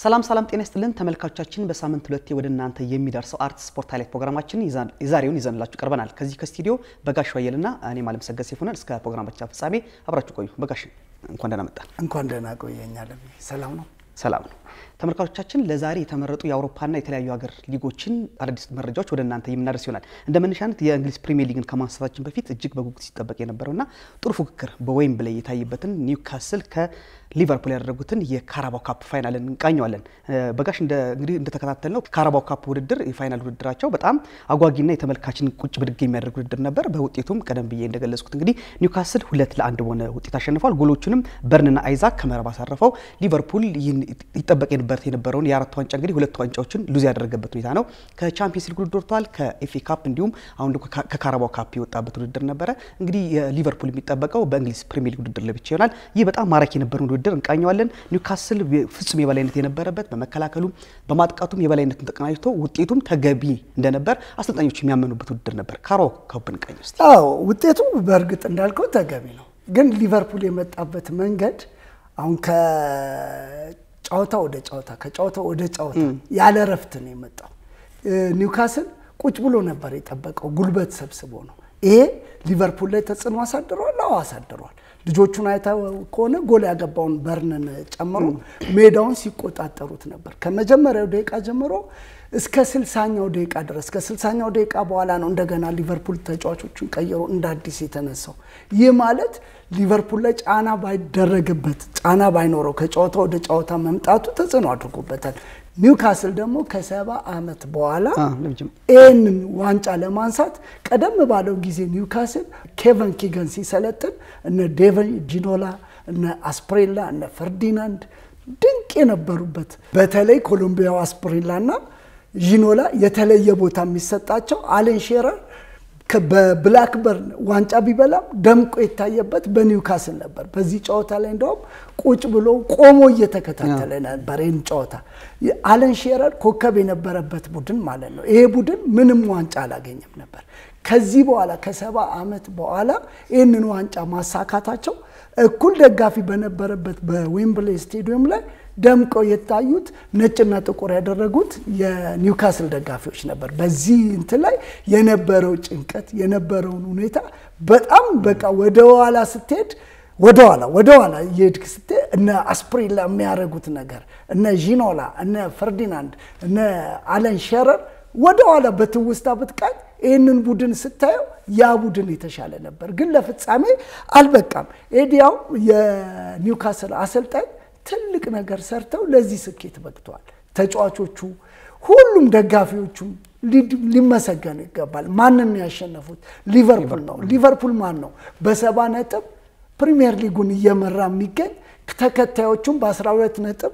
ሰላም ጤና ይስጥልን ተመልካቾቻችን በሳምንት ሁለቴ ወደ እናንተ የሚደርሰው አርት ስፖርት ሃይላይት ፕሮግራማችን የዛሬውን ይዘንላችሁ ቀርበናል። ከዚህ ከስቱዲዮ በጋሽ ዋየልና እኔ ማለም ሰገስ ይፈናል እስከ ፕሮግራማችን ፍጻሜ አብራችሁ ቆዩ። በጋሽ እንኳን ደህና መጣ። እንኳን ደህና ቆየኛል። ሰላም ነው። ሰላም ነው። ተመልካቾቻችን ለዛሬ የተመረጡ የአውሮፓና የተለያዩ ሀገር ሊጎችን አዲስ መረጃዎች ወደ እናንተ የምናደርስ ይሆናል። እንደመነሻነት የእንግሊዝ ፕሪሚየር ሊግን ከማንሳታችን በፊት እጅግ በጉጉት ሲጠበቅ የነበረውና ጥሩ ፉክክር በዌምብሌይ የታየበትን ኒውካስል ከሊቨርፑል ያደረጉትን የካራባው ካፕ ፋይናልን እንቃኘዋለን። በጋሽ እንግዲህ እንደተከታተልነው ካራባው ካፕ ውድድር የፋይናል ውድድራቸው በጣም አጓጊና የተመልካችን ቁጭ ብድግ የሚያደርግ ውድድር ነበር። በውጤቱም ቀደም ብዬ እንደገለጽኩት እንግዲህ ኒውካስል 2-1 በሆነ ውጤት አሸንፏል። ጎሎቹንም በርንና አይዛክ ከመረብ አሳረፈው። ሊቨርፑል ይጠበቅ የነበረውን የአራት ዋንጫ እንግዲህ ሁለት ዋንጫዎችን ሉዝ ያደረገበት ሁኔታ ነው። ከቻምፒየንስ ሊግ ውድድር ወጥቷል። ከኤፍኤ ካፕ እንዲሁም አሁን ደግሞ ከካራባው ካፕ የወጣበት ውድድር ነበረ። እንግዲህ የሊቨርፑል የሚጠበቀው በእንግሊዝ ፕሪሚየር ሊግ ውድድር ለብቻ ይሆናል። ይህ በጣም ማራኪ የነበረውን ውድድር እንቃኘዋለን። ኒውካስል ፍጹም የበላይነት የነበረበት በመከላከሉም በማጥቃቱም የበላይነትን ተቀናጅቶ ውጤቱም ተገቢ እንደነበር አሰልጣኞች የሚያመኑበት ውድድር ነበር። ካራባው ካፕን እንቃኘው እስቲ። ውጤቱ በእርግጥ እንዳልከው ተገቢ ነው። ግን ሊቨርፑል የመጣበት መንገድ አሁን ጫውታ ወደ ጫውታ ከጫውታ ወደ ጫውታ ያለ ረፍት ነው የመጣው። ኒውካስል ቁጭ ብሎ ነበር የጠበቀው፣ ጉልበት ሰብስቦ ነው። ይሄ ሊቨርፑል ላይ ተጽዕኖ አሳድሯል። ልጆቹን አይተው ከሆነ ጎል ያገባውን በርንን ጨምሮ ሜዳውን ሲቆጣጠሩት ነበር። ከመጀመሪያው ደቂቃ ጀምሮ እስከ 60ኛው ደቂቃ ድረስ ከ60ኛው ደቂቃ በኋላ ነው እንደገና ሊቨርፑል ተጫዋቾቹን ቀይሮ እንደ አዲስ የተነሳው። ይህ ማለት ሊቨርፑል ላይ ጫና ባይደረግበት ጫና ባይኖረው ከጫውታ ወደ ጫውታ መምጣቱ ተጽዕኖ አድርጎበታል። ኒውካስል ደግሞ ከ70 ዓመት በኋላ ይህንን ዋንጫ ለማንሳት ቀደም ባለው ጊዜ ኒውካስል ኬቨን ኪገን ሲሰለጥን እነ ዴቨን ጂኖላ እነ አስፕሬላ እነ ፈርዲናንድ ድንቅ የነበሩበት በተለይ ኮሎምቢያው አስፕሬላና ጂኖላ የተለየ ቦታ የሚሰጣቸው አለን ሼረር በብላክበርን ዋንጫ ቢበላም ደምቆ የታየበት በኒውካስል ነበር። በዚህ ጨዋታ ላይ እንደውም ቁጭ ብሎ ቆሞ እየተከታተለ ነበር። ይህን ጨዋታ አለን ሼረር ኮከብ የነበረበት ቡድን ማለት ነው። ይሄ ቡድን ምንም ዋንጫ አላገኘም ነበር። ከዚህ በኋላ ከ70 ዓመት በኋላ ይህንን ዋንጫ ማሳካታቸው እኩል ደጋፊ በነበረበት በዌምብሌይ ስቴዲየም ላይ ደምቀው የታዩት ነጭና ጥቁር ያደረጉት የኒውካስል ደጋፊዎች ነበር። በዚህ እንትን ላይ የነበረው ጭንቀት የነበረው ሁኔታ በጣም በቃ ወደኋላ ስትሄድ ወደኋላ የድክ ስትሄድ እነ አስፕሪላ የሚያረጉት ነገር እነ ጂኖላ እነ ፈርዲናንድ እነ አለን ሼረር ወደኋላ በትውስታ ብትቃኝ ይህንን ቡድን ስታየው ያ ቡድን የተሻለ ነበር። ግን ለፍጻሜ አልበቃም። ኤዲያው የኒውካስል አሰልጣኝ ትልቅ ነገር ሰርተው ለዚህ ስኬት በቅተዋል። ተጫዋቾቹ ሁሉም ደጋፊዎቹም ሊመሰገኑ ይገባል። ማንን ያሸነፉት? ሊቨርፑል ነው። ሊቨርፑል ማን ነው? በ70 ነጥብ ፕሪሚየር ሊጉን እየመራ የሚገኝ ተከታዮቹም በ12 ነጥብ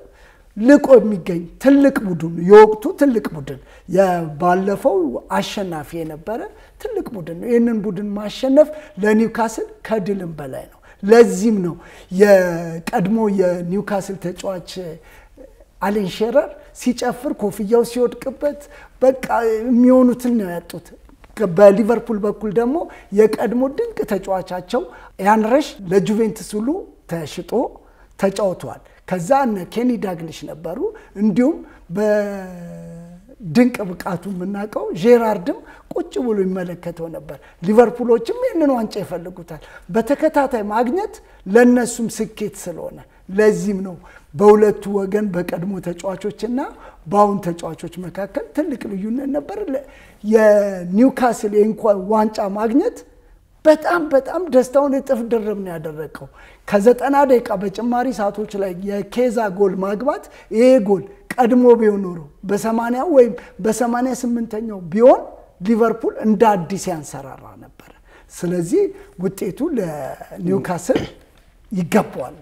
ልቆ የሚገኝ ትልቅ ቡድን የወቅቱ ትልቅ ቡድን የባለፈው አሸናፊ የነበረ ትልቅ ቡድን ነው። ይህንን ቡድን ማሸነፍ ለኒውካስል ከድልም በላይ ነው። ለዚህም ነው የቀድሞ የኒውካስል ተጫዋች አለን ሼረር ሲጨፍር ኮፍያው ሲወድቅበት በቃ የሚሆኑትን ነው ያጡት። በሊቨርፑል በኩል ደግሞ የቀድሞ ድንቅ ተጫዋቻቸው ያንረሽ ለጁቬንቱስ ሁሉ ተሽጦ ተጫውቷል። ከዛ እነ ኬኒ ዳግሊሽ ነበሩ። እንዲሁም በድንቅ ብቃቱ የምናውቀው ጄራርድም ቁጭ ብሎ ይመለከተው ነበር። ሊቨርፑሎችም ይህንን ዋንጫ ይፈልጉታል በተከታታይ ማግኘት ለነሱም ስኬት ስለሆነ ለዚህም ነው በሁለቱ ወገን በቀድሞ ተጫዋቾችና በአሁን ተጫዋቾች መካከል ትልቅ ልዩነት ነበር። የኒውካስል የእንኳን ዋንጫ ማግኘት በጣም ደስታውን እጥፍ ድርብ ነው ያደረገው። ከ90 ደቂቃ በጭማሪ ሰዓቶች ላይ የኬዛ ጎል ማግባት ይሄ ጎል ቀድሞ ቢሆን ኖሮ በ80 ወይም በ88ኛው ቢሆን ሊቨርፑል እንደ አዲስ ያንሰራራ ነበር። ስለዚህ ውጤቱ ለኒውካስል ይገባዋል።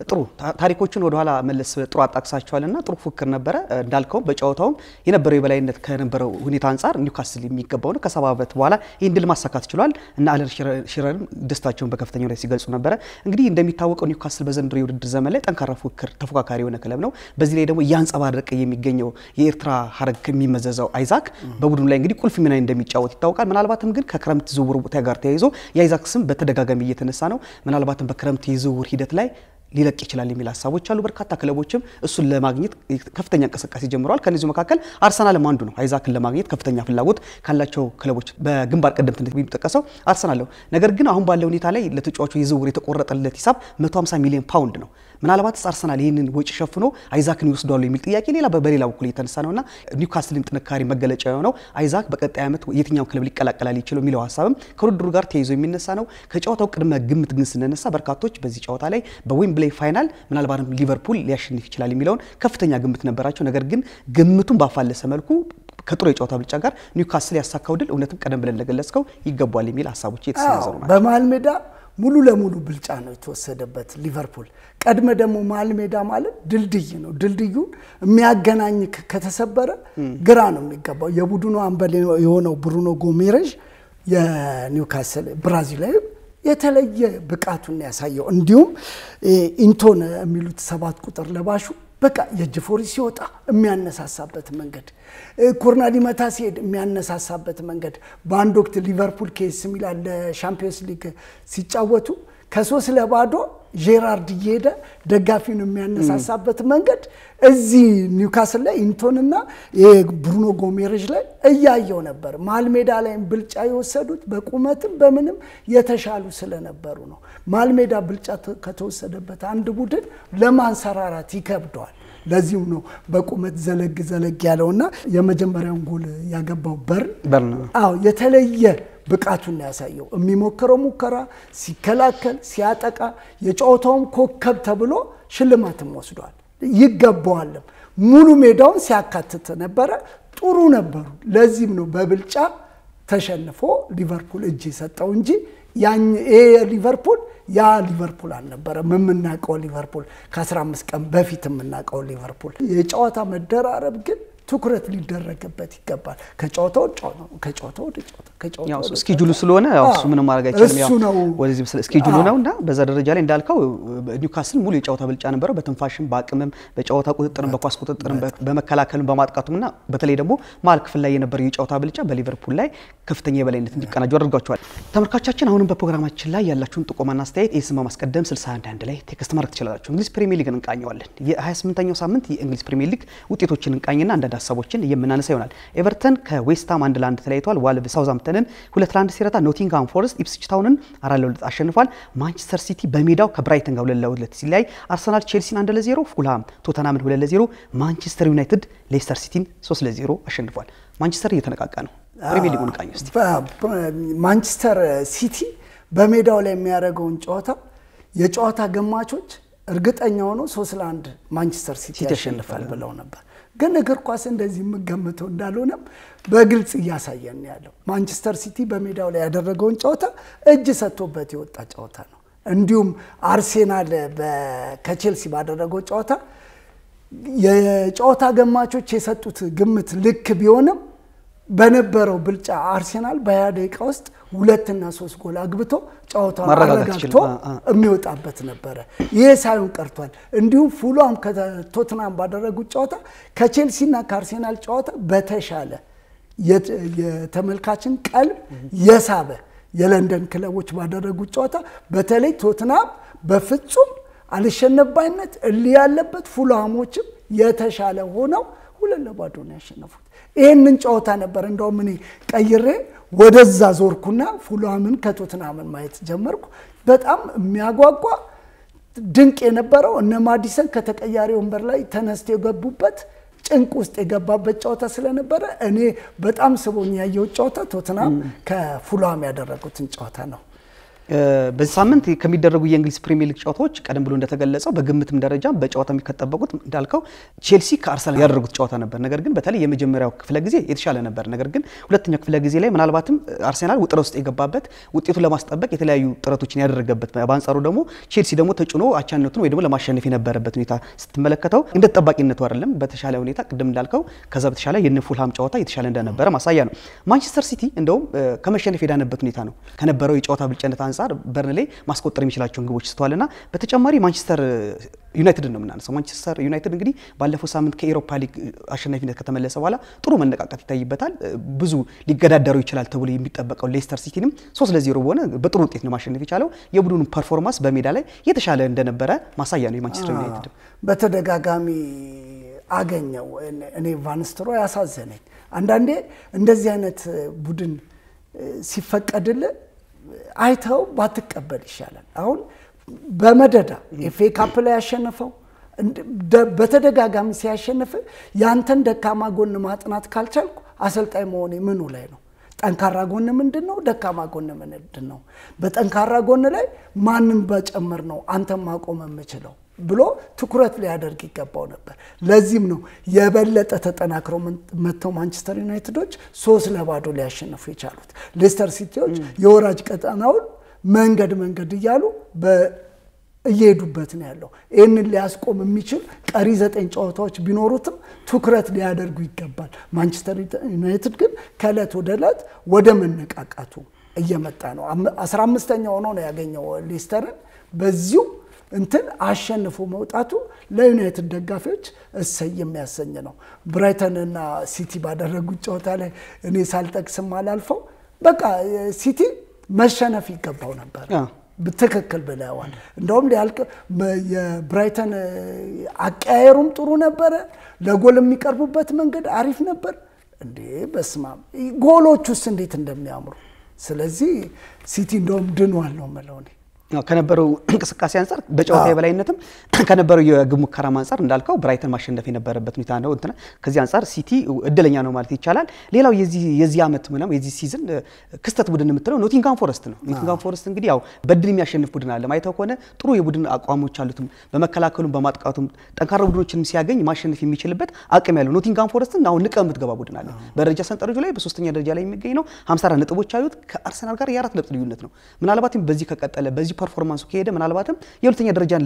ጥሩ ታሪኮችን ወደ ኋላ መለስ ጥሩ አጣቅሳቸዋልና ጥሩ ፉክክር ነበረ። እንዳልከው በጫውታው የነበረው የበላይነት ከነበረው ሁኔታ አንፃር ኒውካስል የሚገባው ነው። ከ70 ዓመት በኋላ ይህን ድል ማሳካት ችሏል እና አለን ሼረርም ደስታቸውን በከፍተኛ ሁኔታ ሲገልጹ ነበረ። እንግዲህ እንደሚታወቀው ኒውካስል በዘንድሮ የውድድር ዘመን ላይ ጠንካራ ፉክክር ተፎካካሪ የሆነ ክለብ ነው። በዚህ ላይ ደግሞ ያንጸባረቀ የሚገኘው የኤርትራ ሀረግ የሚመዘዘው አይዛክ በቡድኑ ላይ እንግዲህ ቁልፍ ሚና እንደሚጫወት ይታወቃል። ምናልባትም ግን ከክረምት ዝውውር ጋር ተያይዞ የአይዛክ ስም በተደጋጋሚ እየተነሳ ነው። ምናልባትም በክረምት የዝውውር ሂደት ላይ ሊለቅ ይችላል የሚል ሐሳቦች አሉ። በርካታ ክለቦችም እሱን ለማግኘት ከፍተኛ እንቅስቃሴ ጀምረዋል። ከነዚህ መካከል አርሰናልም አንዱ ነው። አይዛክን ለማግኘት ከፍተኛ ፍላጎት ካላቸው ክለቦች በግንባር ቀደምትነት የሚጠቀሰው አርሰናል ነው። ነገር ግን አሁን ባለው ሁኔታ ላይ ለተጫዋቹ የዝውውር የተቆረጠለት ሂሳብ 150 ሚሊዮን ፓውንድ ነው። ምናልባትስ አርሰናል ይህንን ወጪ ሸፍኖ አይዛክን ይወስዳሉ የሚል ጥያቄ በሌላ በኩል የተነሳ ነውና ኒውካስልን ጥንካሬ መገለጫ የሆነው አይዛክ በቀጣይ ዓመት የትኛው ክለብ ሊቀላቀላል ይችላል የሚለው ሐሳብም ከውድድሩ ጋር ተያይዞ የሚነሳ ነው። ከጨዋታው ቅድመ ግምት ግን ስንነሳ በርካቶች በዚህ ጨዋታ ላይ በዌምብሌይ ፋይናል ምናልባትም ሊቨርፑል ሊያሸንፍ ይችላል የሚለውን ከፍተኛ ግምት ነበራቸው። ነገር ግን ግምቱን ባፋለሰ መልኩ ከጥሩ የጨዋታ ብልጫ ጋር ኒውካስል ያሳካው ድል እውነትም ቀደም ብለን ለገለጽከው ይገባል የሚል ሐሳቦች የተሰነዘሩ ናቸው። በመሃል ሜዳ ሙሉ ለሙሉ ብልጫ ነው የተወሰደበት ሊቨርፑል። ቀድመ ደግሞ መሃል ሜዳ ማለት ድልድይ ነው። ድልድዩን የሚያገናኝ ከተሰበረ ግራ ነው የሚገባው። የቡድኑ አምበል የሆነው ብሩኖ ጎሜሬዥ የኒውካስል ብራዚላዊ የተለየ ብቃቱን ያሳየው። እንዲሁም ኢንቶን የሚሉት 7 ቁጥር ለባሹ በቃ የጅፎሪ ሲወጣ የሚያነሳሳበት መንገድ ኮርናዲ መታ ሲሄድ የሚያነሳሳበት መንገድ በአንድ ወቅት ሊቨርፑል ኬስ ሚላን ለሻምፒዮንስ ሊግ ሲጫወቱ ከ3-0 ጄራርድ እየሄደ ደጋፊውን የሚያነሳሳበት መንገድ እዚህ ኒውካስል ላይ ኢንቶንና ብሩኖ ጎሜሬዥ ላይ እያየው ነበር። መሃል ሜዳ ላይ ብልጫ የወሰዱት በቁመትም በምንም የተሻሉ ስለነበሩ ነው። መሃል ሜዳ ብልጫ ከተወሰደበት አንድ ቡድን ለማንሰራራት ይከብደዋል። ለዚህም ነው በቁመት ዘለግ ያለውና የመጀመሪያውን ጎል ያገባው በርን የተለየ ብቃቱን ያሳየው። የሚሞክረው ሙከራ ሲከላከል ሲያጠቃ የጨዋታውን ኮከብ ተብሎ ሽልማትም ወስዷል። ይገባዋል። ሙሉ ሜዳውን ሲያካትት ነበረ። ጥሩ ነበሩ። ለዚህም ነው በብልጫ ተሸንፎ ሊቨርፑል እጅ ሰጠው እንጂ ሊቨርፑል ሊቨርፑል አልነበረ። የምናውቀው ሊቨርፑል ከ15 ቀን በፊት የምናውቀው ሊቨርፑል የጨዋታ መደራረብ ግን ትኩረት ሊደረግበት ይገባል። ከጨዋታው ወደ ጨዋታ ስኬጁሉ ስለሆነ እሱ ምንም ማድረግ አይችልም። ወደዚህ ስኬጁሉ ነውና በዛ ደረጃ ላይ እንዳልከው ኒውካስል ሙሉ የጨዋታ ብልጫ ነበረው። በትንፋሽም በአቅምም በጨዋታ ቁጥጥርም በኳስ ቁጥጥርም በመከላከልም በማጥቃቱምና በተለይ ደግሞ መሀል ክፍል ላይ የነበረው የጨዋታ ብልጫ በሊቨርፑል ላይ ከፍተኛ የበላይነት እንዲቀናጁ አድርጓቸዋል። ተመልካቾቻችን አሁንም በፕሮግራማችን ላይ ያላችሁን ጥቆማና አስተያየት ኤስማ ማስቀደም 61 ላይ ቴክስት ማድረግ ትችላላችሁ። እንግሊዝ ፕሪሚየር ሊግን እንቃኘዋለን። የ28ኛው ሳምንት የእንግሊዝ ፕሪሚየር ሊግ ውጤቶችን እንቃኝና አንዳንድ ሐሳቦችን የምናነሳ ይሆናል። ኤቨርተን ከዌስትሃም 1-1 ተለያይቷል። ዋልቭስ ሳውዝሃምፕተንን 2-1 ሲረታ፣ ኖቲንግሃም ፎረስት ኢፕስዊች ታውንን 4-2 አሸንፏል። ማንቸስተር ሲቲ በሜዳው ከብራይተን ጋር 2-2 ሲለያይ፣ አርሰናል ቼልሲን 1-0፣ ፉልሃም ቶተንሃምን 2-0፣ ማንቸስተር ዩናይትድ ሌስተር ሲቲን 3-0 አሸንፏል። ማንቸስተር እየተነቃቃ ነው። ፕሪሚየር ሊጉን እንቃኝ እስቲ። ማንቸስተር ሲቲ በሜዳው ላይ የሚያደርገውን ጨዋታ የጨዋታ ገማቾች እርግጠኛ ሆኖ 3-1 ማንቸስተር ሲቲ ያሸንፋል ብለው ነበር። ግን እግር ኳስ እንደዚህ የምገምተው እንዳልሆነም በግልጽ እያሳየን ያለው ማንቸስተር ሲቲ በሜዳው ላይ ያደረገውን ጨዋታ እጅ ሰጥቶበት የወጣ ጨዋታ ነው። እንዲሁም አርሴናል ከቼልሲ ባደረገው ጨዋታ የጨዋታ ገማቾች የሰጡት ግምት ልክ ቢሆንም በነበረው ብልጫ አርሴናል በ20 ደቂቃ ውስጥ 2 እና 3 ጎል አግብቶ ጨዋታውን አረጋግቶ የሚወጣበት ነበር። ይሄ ሳይሆን ቀርቷል። እንዲሁም ፉልሃም ከቶተንሃም ባደረጉት ጨዋታ ከቼልሲና ከአርሴናል ጨዋታ በተሻለ የተመልካችን ቀልብ የሳበ የለንደን ክለቦች ባደረጉት ጨዋታ በተለይ ቶተንሃም በፍጹም አልሸነባይነት ያለበት ፉልሃሞችም የተሻለ ሆነው 2-2 ነው ያሸነፉት። ይሄንን ጨዋታ ነበር እንደውም እኔ ቀይሬ ወደዛ ዞርኩና ፉልሃምን ከቶተንሃምን ማየት ጀመርኩ። በጣም የሚያጓጓ ድንቅ የነበረው እነ ማዲሰን ከተቀያሪ ወንበር ላይ ተነስተው የገቡበት ጭንቅ ውስጥ የገባበት ጨዋታ ስለነበረ እኔ በጣም ስቦኝ ያየው ጨዋታ ቶተንሃም ከፉልሃም ያደረጉትን ጨዋታ ነው። በዚህ ሳምንት ከሚደረጉ የእንግሊዝ ፕሪሚየር ሊግ ጨዋታዎች ቀደም ብሎ እንደተገለጸው በግምትም ደረጃ በጨዋታ የሚከተበቁት እንዳልከው ቼልሲ ከአርሰናል ያደረጉት ጨዋታ ነበር። ነገር ግን በተለይ የመጀመሪያው ክፍለ ጊዜ የተሻለ ነበር። ነገር ግን ሁለተኛው ክፍለ ጊዜ ላይ ምናልባትም አርሰናል ውጥረት ውስጥ የገባበት ውጤቱን ለማስጠበቅ የተለያዩ ጥረቶችን ያደረገበት፣ በአንጻሩ ደግሞ ቼልሲ ደግሞ ተጭኖ አቻነቱን ወይ ደግሞ ለማሸነፍ የነበረበት ሁኔታ ስትመለከተው እንደ ተጠባቂነቱ አይደለም በተሻለ ሁኔታ ቅድም እንዳልከው ከዛ በተሻለ የፉልሃም ጨዋታ የተሻለ እንደነበረ ማሳያ ነው። ማንቸስተር ሲቲ እንደውም ከመሸነፍ የዳነበት ሁኔታ ነው ከነበረው የጨዋታ ብልጫነት አንፃር በርንሌይ ማስቆጠር የሚችላቸውን ግቦች ስተዋልና በተጨማሪ ማንቸስተር ዩናይትድ ነው የምናነሳው። ማንቸስተር ዩናይትድ እንግዲህ ባለፈው ሳምንት ከኤሮፓ ሊግ አሸናፊነት ከተመለሰ በኋላ ጥሩ መነቃቃት ይታይበታል። ብዙ ሊገዳደሩ ይችላል ተብሎ የሚጠበቀው ሌስተር ሲቲንም 3-0 በሆነ በጥሩ ውጤት ነው ማሸነፍ የቻለው። የቡድኑ ፐርፎርማንስ በሜዳ ላይ የተሻለ እንደነበረ ማሳያ ነው የማንቸስተር ዩናይትድ። በተደጋጋሚ አገኘው እኔ ቫን ኒስተልሮይ ያሳዘነኝ አንዳንዴ እንደዚህ አይነት ቡድን ሲፈቀድልህ አይተው ባትቀበል ይሻላል። አሁን በመደዳ ኤፍኤ ካፕ ላይ ያሸነፈው በተደጋጋሚ ሲያሸንፍ ያንተን ደካማ ጎን ማጥናት ካልቻልኩ አሰልጣኝ መሆኔ ምኑ ላይ ነው? ጠንካራ ጎን ምንድነው? ደካማ ጎን ምንድነው? በጠንካራ ጎን ላይ ማንን በጨመር ነው አንተን ማቆም የምችለው ብሎ ትኩረት ሊያደርግ ይገባው ነበር። ለዚህም ነው የበለጠ ተጠናክረው መተው ማንቸስተር ዩናይትዶች 3-0 ሊያሸንፉ የቻሉት። ሌስተር ሲቲዎች የወራጅ ቀጠናውን መንገድ እያሉ እየሄዱበት ነው ያለው። ይህንን ሊያስቆም የሚችል ቀሪ 9 ጨዋታዎች ቢኖሩትም ትኩረት ሊያደርጉ ይገባል። ማንቸስተር ዩናይትድ ግን ከዕለት ወደ ዕለት ወደ መነቃቃቱ እየመጣ ነው። 15ኛ ሆኖ ነው ያገኘው ሌስተርን። በዚሁ እንትን አሸንፎ መውጣቱ ለዩናይትድ ደጋፊዎች እሰይ የሚያሰኝ ነው። ብራይተን እና ሲቲ ባደረጉት ጨዋታ ላይ እኔ ሳልጠቅስም አላልፈው በቃ ሲቲ መሸነፍ ይገባው ነበር። በትክክል ብለዋል። እንደውም ሊያልቅ የብራይተን አቀያየሩም ጥሩ ነበር። ለጎል የሚቀርቡበት መንገድ አሪፍ ነበር። እንዴ በስማም ጎሎቹስ እንዴት እንደሚያምሩ። ስለዚህ ሲቲ እንደውም ድኗል ነው ማለት ነው። ከነበረው እንቅስቃሴ አንፃር በጨዋታ የበላይነትም ከነበረው የግብ ሙከራ አንፃር እንዳልከው ብራይተን ማሸነፍ የነበረበት ሁኔታ ነው እንትና ከዚህ አንፃር ሲቲ እድለኛ ነው ማለት ይቻላል። ሌላው የዚህ አመት ምንም የዚህ ሲዝን ክስተት ቡድን የምትለው ኖቲንጋም ፎረስት ነው። ኖቲንጋም ፎረስት እንግዲህ ያው በድል የሚያሸንፍ ቡድን አለ ማይታው ከሆነ ጥሩ የቡድን አቋሞች አሉት። በመከላከሉም በማጥቃቱም ጠንካራ ቡድኖችንም ሲያገኝ ማሸነፍ የሚችልበት አቅም ያለው ኖቲንጋም ፎረስትን ነው ንቀ የምትገባ ቡድን አለ። በደረጃ ሰንጠረዡ ላይ በ3ኛ ደረጃ ላይ የሚገኝ ነው። 54 ነጥቦች አሉት። ከአርሰናል ጋር የ4 ነጥብ ልዩነት ነው። ምናልባትም በዚህ ከቀጠለ በዚህ ፐርፎርማንሱ ከሄደ ምናልባትም የሁለተኛ ደረጃን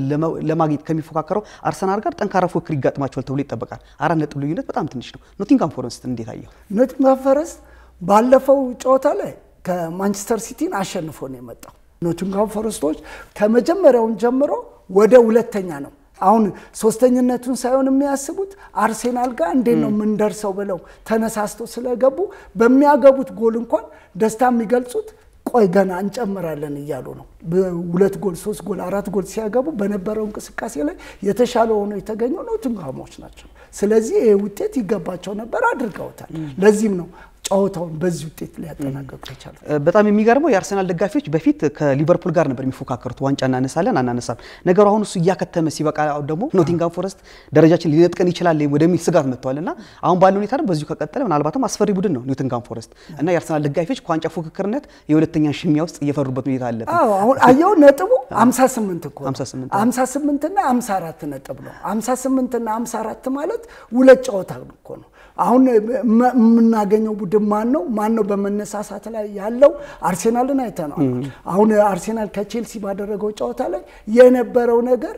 ለማግኘት ከሚፎካከረው አርሰናል ጋር ጠንካራ ፉክክር ይጋጥማቸዋል ተብሎ ይጠበቃል። 4 ነጥብ ልዩነት በጣም ትንሽ ነው። ኖቲንጋም ፎረስት እንዴት አየው? ኖቲንጋም ፎረስት ባለፈው ጨዋታ ላይ ከማንቸስተር ሲቲን አሸንፎ ነው የመጣው። ኖቲንጋም ፎረስቶች ከመጀመሪያውን ጀምሮ ወደ ሁለተኛ ነው። አሁን ሶስተኝነቱን ሳይሆን የሚያስቡት አርሰናል ጋር እንዴት ነው ምን ደርሰው ብለው ተነሳስተው ስለገቡ በሚያገቡት ጎል እንኳን ደስታ የሚገልጹት ቆይ ገና እንጨምራለን እያሉ ነው። በ2 ጎል 3 ጎል 4 ጎል ሲያገቡ በነበረው እንቅስቃሴ ላይ የተሻለ ሆኖ የተገኘው ኖቲንጋሞች ናቸው። ስለዚህ ይሄ ውጤት ይገባቸው ነበር አድርገውታል። ለዚህም ነው ጨዋታውን በዚህ ውጤት ሊያጠናቀቁ ይቻላል። በጣም የሚገርመው የአርሰናል ደጋፊዎች በፊት ከሊቨርፑል ጋር ነበር የሚፎካከሩት ዋንጫ እናነሳለን አናነሳም። ነገሩ አሁን እሱ ያከተመ ሲበቃ ደግሞ ኖቲንጋም ፎረስት ደረጃችን ሊነጥቀን ይችላል ወደሚል ስጋት መጥቷልና አሁን ባለው ሁኔታ በዚሁ ከቀጠለ ምናልባትም አስፈሪ ቡድን ነው ኖቲንጋም ፎረስት እና የአርሰናል ደጋፊዎች ከዋንጫ ፉክክርነት የሁለተኛ ሽሚያ ውስጥ እየፈሩበት ሁኔታ አለ። አሁን አየው ነጥቡ 58 እኮ 58 እና 54 ነጥብ ነው። 58 እና 54 ማለት ሁለት ጨዋታ እኮ ነው። አሁን የምናገኘው ቡድን ማን ነው በመነሳሳት ላይ ያለው? አርሰናልን አይተናል። አሁን አርሰናል ከቼልሲ ባደረገው ጨዋታ ላይ የነበረው ነገር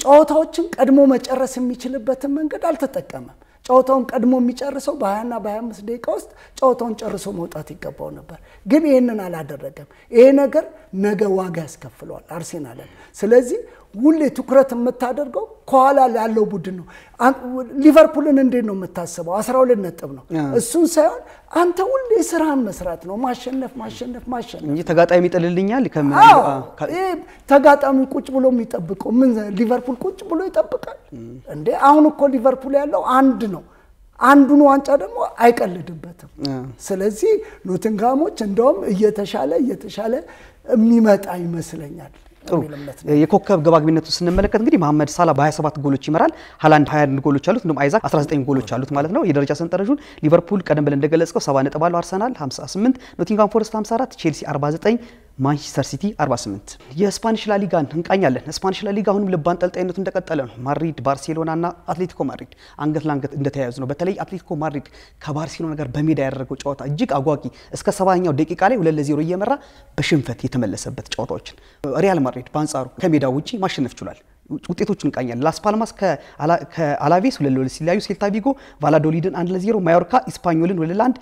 ጨዋታዎችን ቀድሞ መጨረስ የሚችልበትን መንገድ አልተጠቀመም። ጨዋታውን ቀድሞ የሚጨርሰው በ20 እና በ25 ደቂቃ ውስጥ ጨዋታውን ጨርሶ መውጣት ይገባው ነበር። ግን ይሄንን አላደረገም። ይሄ ነገር ነገ ዋጋ ያስከፍለዋል አርሰናልን። ስለዚህ ሁሌ ትኩረት የምታደርገው ከኋላ ያለው ቡድን ነው። ሊቨርፑልን እንዴት ነው የምታስበው? 12 ነጥብ ነው። እሱን ሳይሆን አንተ ሁሌ ስራን መስራት ነው። ማሸነፍ እንጂ ተጋጣሚ ይጥልልኛል ተጋጣሚ ቁጭ ብሎ የሚጠብቀው ምን ሊቨርፑል ቁጭ ብሎ ይጠብቃል እንዴ? አሁን እኮ ሊቨርፑል ያለው አንድ ነው። አንዱን ዋንጫ ደግሞ አይቀልድበትም። ስለዚህ ኖቲንጋሞች እንደውም እየተሻለ የሚመጣ ይመስለኛል። የኮከብ ግባግቢነቱ ስንመለከት እንግዲህ መሐመድ ሳላ በ27 ጎሎች ይመራል። ሃላንድ 21 ጎሎች አሉት። እንደውም አይዛክ 19 ጎሎች አሉት ማለት ነው። የደረጃ ሰንጠረዡን ሊቨርፑል ቀደም ብለን እንደገለጽከው 70 ነጥብ አለው። አርሰናል 58፣ ኖቲንጋም ፎረስት 54፣ ቼልሲ 49፣ ማንቸስተር ሲቲ 48። የስፓኒሽ ላሊጋን እንቃኛለን። ስፓኒሽ ላሊጋ አሁንም ልብ አንጠልጣይነቱ እንደቀጠለ ነው። ማድሪድ፣ ባርሴሎና እና አትሌቲኮ ማድሪድ አንገት ለአንገት እንደተያያዙ ነው። በተለይ አትሌቲኮ ማድሪድ ከባርሴሎና ጋር በሜዳ ያደረገው ጨዋታ እጅግ አጓጊ እስከ 70ኛው ደቂቃ ላይ 2-0 እየመራ በሽንፈት የተመለሰበት ጨዋታዎችን ሪያል ማድሪድ በአንጻሩ ከሜዳው ውጪ ማሸነፍ ችሏል። ውጤቶቹን እንቃኛለን። ላስ ፓልማስ ከአላቬስ 2-2 ሲለያዩ ሴልታ ቪጎ ቫላዶሊድን 1-0፣ ማዮርካ ኢስፓኞልን 2-1፣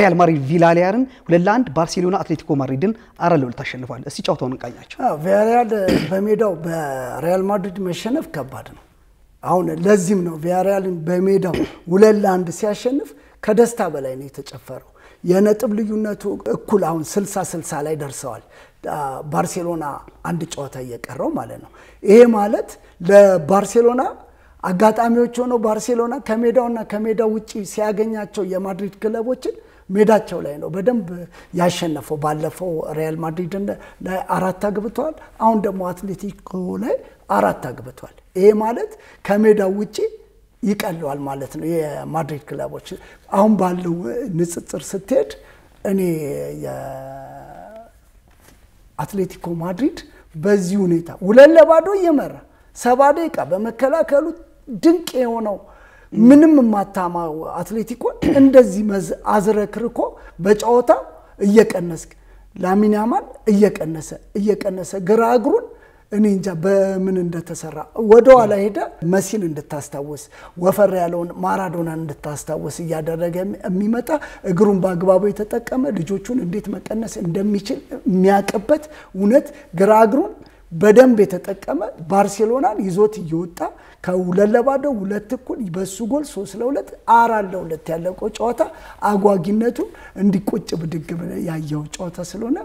ሪያል ማድሪድ ቪላሪያልን 2-1፣ ባርሴሎና አትሌቲኮ ማድሪድን 4-2 ታሸንፏል። እስቲ ጨዋታውን እንቃኛቸው። ቪያሪያል በሜዳው በሪያል ማድሪድ መሸነፍ ከባድ ነው። አሁን ለዚህም ነው ቪያሪያልን በሜዳው 2-1 ሲያሸንፍ ከደስታ በላይ ነው የተጨፈረው። የነጥብ ልዩነቱ እኩል አሁን 60-60 ላይ ደርሰዋል። ባርሴሎና አንድ ጨዋታ እየቀረው ማለት ነው። ይሄ ማለት ለባርሴሎና አጋጣሚዎች ሆኖ ባርሴሎና ከሜዳውና ከሜዳው ውጪ ሲያገኛቸው የማድሪድ ክለቦችን ሜዳቸው ላይ ነው በደንብ ያሸነፈው። ባለፈው ሪያል ማድሪድ ላይ 4 አግብቷል። አሁን ደግሞ አትሌቲኮ ላይ 4 አግብቷል። ይሄ ማለት ከሜዳው ውጪ ይቀለዋል ማለት ነው የማድሪድ ክለቦች። አሁን ባለው ንጽጽር ስትሄድ እኔ የአትሌቲኮ ማድሪድ በዚህ ሁኔታ 2-0 እየመራ 70 ደቂቃ በመከላከሉ ድንቅ የሆነው ምንም ማታማው አትሌቲኮ እንደዚህ አዝረክርኮ በጨዋታ እየቀነስክ ላሚን ያማል እየቀነሰ ግራ እግሩን እኔ እንጃ በምን እንደተሰራ ወደኋላ ሄደ መሲን እንድታስታውስ ወፈር ያለውን ማራዶናን እንድታስታውስ እያደረገ የሚመጣ እግሩን በአግባቡ የተጠቀመ ልጆቹን እንዴት መቀነስ እንደሚችል የሚያቀበት እውነት ግራ እግሩን በደንብ የተጠቀመ ባርሴሎናን ይዞት እየወጣ ከ2-0 2 በሱ ጎል 3-2 4-2 ያለቀው ጨዋታ አጓጊነቱ እንዲቆጭ ብድግ ያያው ጨዋታ ስለሆነ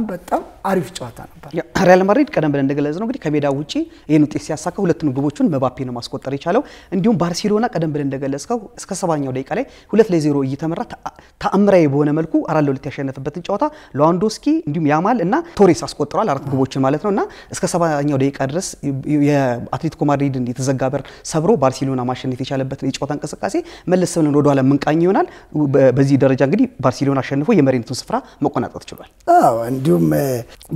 በጣም አሪፍ ጨዋታ ነበር። ሪያል ማድሪድ ቀደም ብለን እንደገለጽ ነው እንግዲህ ከሜዳው ውጪ ይሄን ውጤት ሲያሳካ ሁለቱን ግቦቹን መባፔ ነው ማስቆጠር የቻለው። እንዲሁም ባርሴሎና ቀደም ብለን እንደገለጽከው እስከ 70ኛው ደቂቃ ላይ 2-0 እየተመራ ተአምራዊ በሆነ መልኩ 4-2 ያሸነፈበትን ጨዋታ ሌዋንዶስኪ እንዲሁም ያማል እና ቶሬስ አስቆጥሯል 4 ግቦችን ማለት ነውና እስከ 70ኛው ደቂቃ ድረስ የአትሌቲኮ ማድሪድን የተዘጋበር ሰብሮ ባርሴሎና ማሸነፍ የቻለበት የጨዋታ እንቅስቃሴ መለስ ብለን ወደ ኋላ መንቃኝ ይሆናል። በዚህ ደረጃ እንግዲህ ባርሴሎና አሸንፎ የመሪነቱን ስፍራ መቆናጠጥ ችሏል። እንዲሁም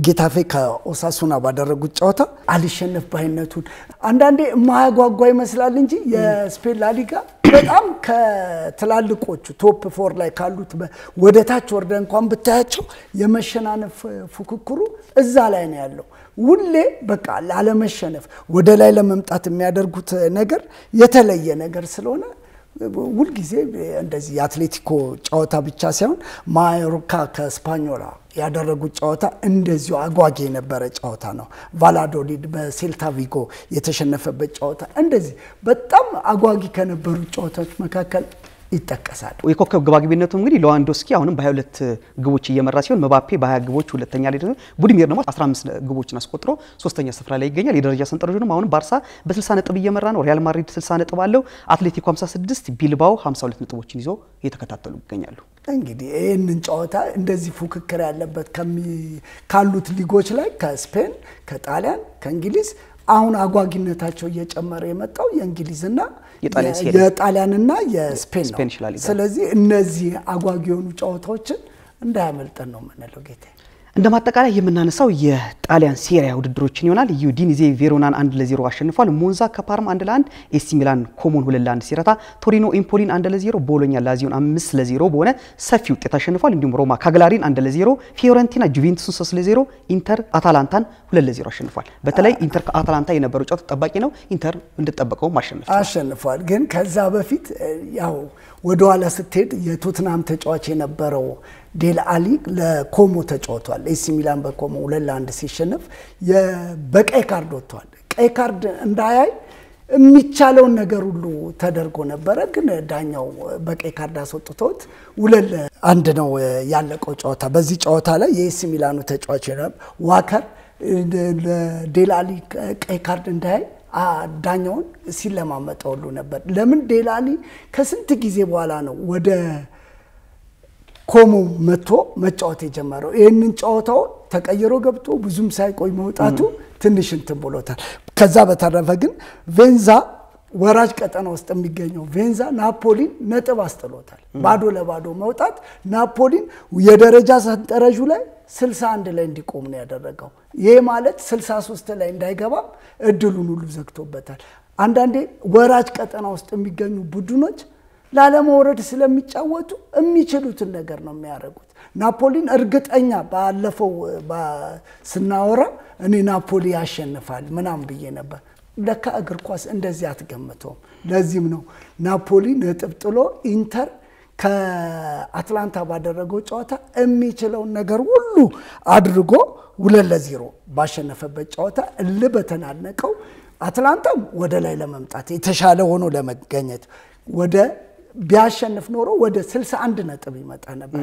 ጌታፌ ከኦሳሱና ባደረጉት ጨዋታ አልሸነፍ ባይነቱን አንዳንዴ ማያጓጓ ይመስላል እንጂ የስፔን ላሊጋ በጣም ከትላልቆቹ ቶፕ 4 ላይ ካሉት ወደታች ወርደ እንኳን ብታያቸው የመሸናነፍ ፉክክሩ እዛ ላይ ነው ያለው። ሁሌ በቃ ላለመሸነፍ ወደ ላይ ለመምጣት የሚያደርጉት ነገር የተለየ ነገር ስለሆነ ሁሉ ጊዜ እንደዚህ የአትሌቲኮ ጨዋታ ብቻ ሳይሆን ማዮርካ ከስፓኞላ ያደረጉት ጨዋታ እንደዚሁ አጓጊ የነበረ ጨዋታ ነው። ቫላዶሊድ በሴልታ ቪጎ የተሸነፈበት ጨዋታ እንደዚህ በጣም አጓጊ ከነበሩ ጨዋታዎች መካከል ይተከሳል። የኮከብ ግባግቢነቱ እንግዲህ ሌዋንዶስኪ አሁንም በ22 ግቦች እየመራ ሲሆን መባፔ በ20 ግቦች ሁለተኛ ላይ ነው። ቡድሚር ደግሞ 15 ግቦችን አስቆጥሮ ሶስተኛ ስፍራ ላይ ይገኛል። የደረጃ ሰንጠረዡንም አሁንም ባርሳ በ60 ነጥብ እየመራ ነው። ሪያል ማድሪድ 60 ነጥብ አለው። አትሌቲኮ 56፣ ቢልባኦ 52 ነጥቦችን ይዞ እየተከታተሉ ይገኛሉ። እንግዲህ ይሄንን ጨዋታ እንደዚህ ፉክክር ያለበት ካሉት ሊጎች ላይ ከስፔን፣ ከጣሊያን፣ ከእንግሊዝ አሁን አጓጊነታቸው እየጨመረ የመጣው የእንግሊዝና የጣሊያንና የስፔን ነው። ስለዚህ እነዚህ አጓጊ የሆኑ ጨዋታዎችን እንዳያመልጠን ነው የምንለው ጌታዬ። እንደማጠቃላይ የምናነሳው የጣሊያን ሴሪያ ውድድሮችን ይሆናል። ዩዲኒዜ ቬሮናን 1-0 አሸንፏል። ሞንዛ ከፓርማ 1-1፣ ኤሲ ሚላን ኮሞን 2-1 ሲረታ፣ ቶሪኖ ኤምፖሊን 1-0፣ ቦሎኛ ላዚዮን 5-0 በሆነ ሰፊ ውጤት አሸንፏል። እንዲሁም ሮማ ካግላሪን 1-0፣ ፊዮረንቲና ጁቬንቱስን 3-0፣ ኢንተር አታላንታን 2-0 አሸንፏል። በተለይ ኢንተር ከአታላንታ የነበረው ጨዋታ ተጠባቂ ነው። ኢንተር እንደተጠበቀው አሸንፏል። ግን ከዛ በፊት ያው ወደ ኋላ ስትሄድ የቶትናም ተጫዋች የነበረው ዴል አሊ ለኮሞ ተጫውቷል። ኤሲ ሚላን በኮሞ 2-1 ሲሸነፍ በቀይ ካርድ ወጥቷል። ቀይ ካርድ እንዳያይ የሚቻለውን ነገር ሁሉ ተደርጎ ነበረ። ግን ዳኛው በቀይ ካርድ አስወጥቶት 2-1 ነው ያለቀው ጨዋታ። በዚህ ጨዋታ ላይ የኤሲ ሚላኑ ተጫዋች ዋከር ለዴል አሊ ቀይ ካርድ እንዳያይ ዳኛውን ሲለማመጠው ሁሉ ነበር። ለምን ዴል አሊ ከስንት ጊዜ በኋላ ነው ወደ ኮሞ መጥቶ መጫወት የጀመረው። ይሄንን ጨዋታው ተቀይሮ ገብቶ ብዙም ሳይቆይ መውጣቱ ትንሽ እንትን ብሎታል። ከዛ በተረፈ ግን ቬንዛ ወራጅ ቀጠና ውስጥ የሚገኘው ቬንዛ ናፖሊን ነጥብ አስጥሎታል። ባዶ ለባዶ መውጣት ናፖሊን የደረጃ ሰንጠረዡ ላይ 61 ላይ እንዲቆም ነው ያደረገው። ይሄ ማለት 63 ላይ እንዳይገባ እድሉን ሁሉ ዘግቶበታል። አንዳንዴ ወራጅ ቀጠና ውስጥ የሚገኙ ቡድኖች ላለመውረድ ስለሚጫወቱ የሚችሉትን ነገር ነው የሚያደርጉት። ናፖሊን እርግጠኛ ባለፈው ስናወራ እኔ ናፖሊ ያሸንፋል ምናም ብዬ ነበር። ለካ እግር ኳስ እንደዚህ አትገምተውም። ለዚህም ነው ናፖሊ ነጥብ ጥሎ ኢንተር ከአትላንታ ባደረገው ጨዋታ የሚችለውን ነገር ሁሉ አድርጎ 2-0 ባሸነፈበት ጨዋታ በተናነቀው አትላንታም ወደ ላይ ለመምጣት የተሻለ ሆኖ ለመገኘት ወደ ቢያሸንፍ ኖሮ ወደ 61 ነጥብ ይመጣ ነበር።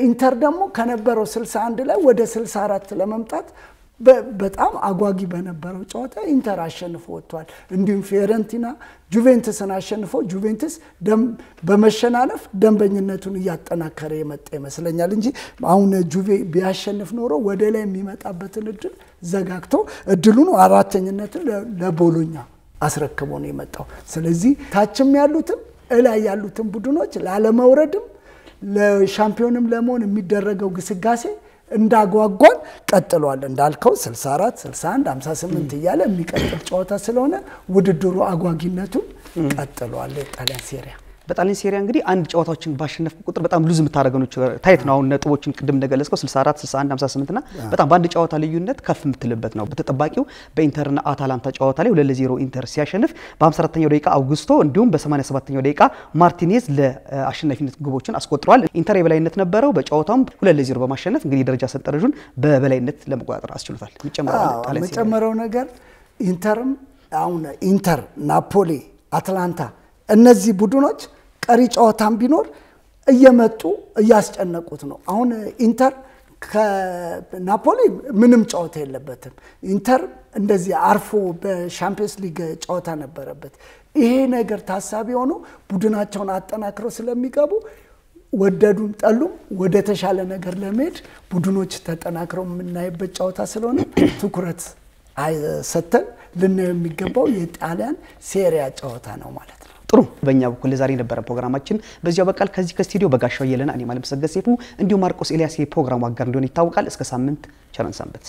ኢንተር ደግሞ ከነበረው 61 ላይ ወደ 64 ለመምጣት በጣም አጓጊ በነበረው ጨዋታ ኢንተር አሸንፎ ወጥቷል። እንዲሁም ፊዮረንቲና ጁቬንቱስን አሸንፎ ጁቬንቱስ በመሸናነፍ ደንበኝነቱን እያጠናከረ የመጣ ይመስለኛል እንጂ አሁን ጁቬ ቢያሸንፍ ኖሮ ወደ ላይ የሚመጣበትን እድል ዘጋግቶ እድሉን አራተኝነትን ለቦሎኛ አስረክቦ ነው የመጣው። ስለዚህ ታችም ያሉትም እላይ ያሉትም ቡድኖች ላለመውረድም ለሻምፒዮንም ለመሆን የሚደረገው ግስጋሴ እንዳጓጓን ቀጥሏል። እንዳልከው 64 61 58 እያለ የሚቀጥል ጨዋታ ስለሆነ ውድድሩ አጓጊነቱ ቀጥሏል። ጣሊያን ሴሪያ በጣሊያን ሴሪያ እንግዲህ አንድ ጨዋታዎችን ባሸነፍ ቁጥር በጣም ሉዝ የምታደርገው ነው ታይት ነው። አሁን ነጥቦችን ቅድም እንደገለጽከው 64 61 58 እና በጣም በአንድ ጨዋታ ልዩነት ከፍ የምትልበት ነው። በተጠባቂው በኢንተርና አታላንታ ጨዋታ ላይ 2-0 ኢንተር ሲያሸንፍ በ54ኛው ደቂቃ አውጉስቶ እንዲሁም በ87ኛው ደቂቃ ማርቲኔዝ ለአሸናፊነት ግቦችን አስቆጥሯል። ኢንተር የበላይነት ነበረው። በጨዋታውም 2-0 በማሸነፍ እንግዲህ ደረጃ ሰንጠረዡን በበላይነት ለመቆጣጠር አስችሎታል። መጨመረው ነገር ኢንተርም አሁን ኢንተር፣ ናፖሊ፣ አትላንታ እነዚህ ቡድኖች ቀሪ ጨዋታም ቢኖር እየመጡ እያስጨነቁት ነው። አሁን ኢንተር ከናፖሊ ምንም ጨዋታ የለበትም። ኢንተር እንደዚህ አርፎ በሻምፒየንስ ሊግ ጨዋታ ነበረበት። ይሄ ነገር ታሳቢ ሆኖ ቡድናቸውን አጠናክረው ስለሚገቡ ወደዱም ጠሉም ወደ ተሻለ ነገር ለመሄድ ቡድኖች ተጠናክረው የምናይበት ጨዋታ ስለሆነ ትኩረት ሰጥተን ልናየው የሚገባው የጣሊያን ሴሪያ ጨዋታ ነው ማለት ነው። ጥሩ በእኛ በኩል ለዛሬ የነበረ ፕሮግራማችን በዚያው በቃል። ከዚህ ከስቱዲዮ በጋሻው የለና እኔ ማለት ሰገድ ሰይፉ እንዲሁም ማርቆስ ኤልያስ የፕሮግራሙ አጋር እንደሆነ ይታወቃል። እስከ ሳምንት ቸር ሰንብቱ።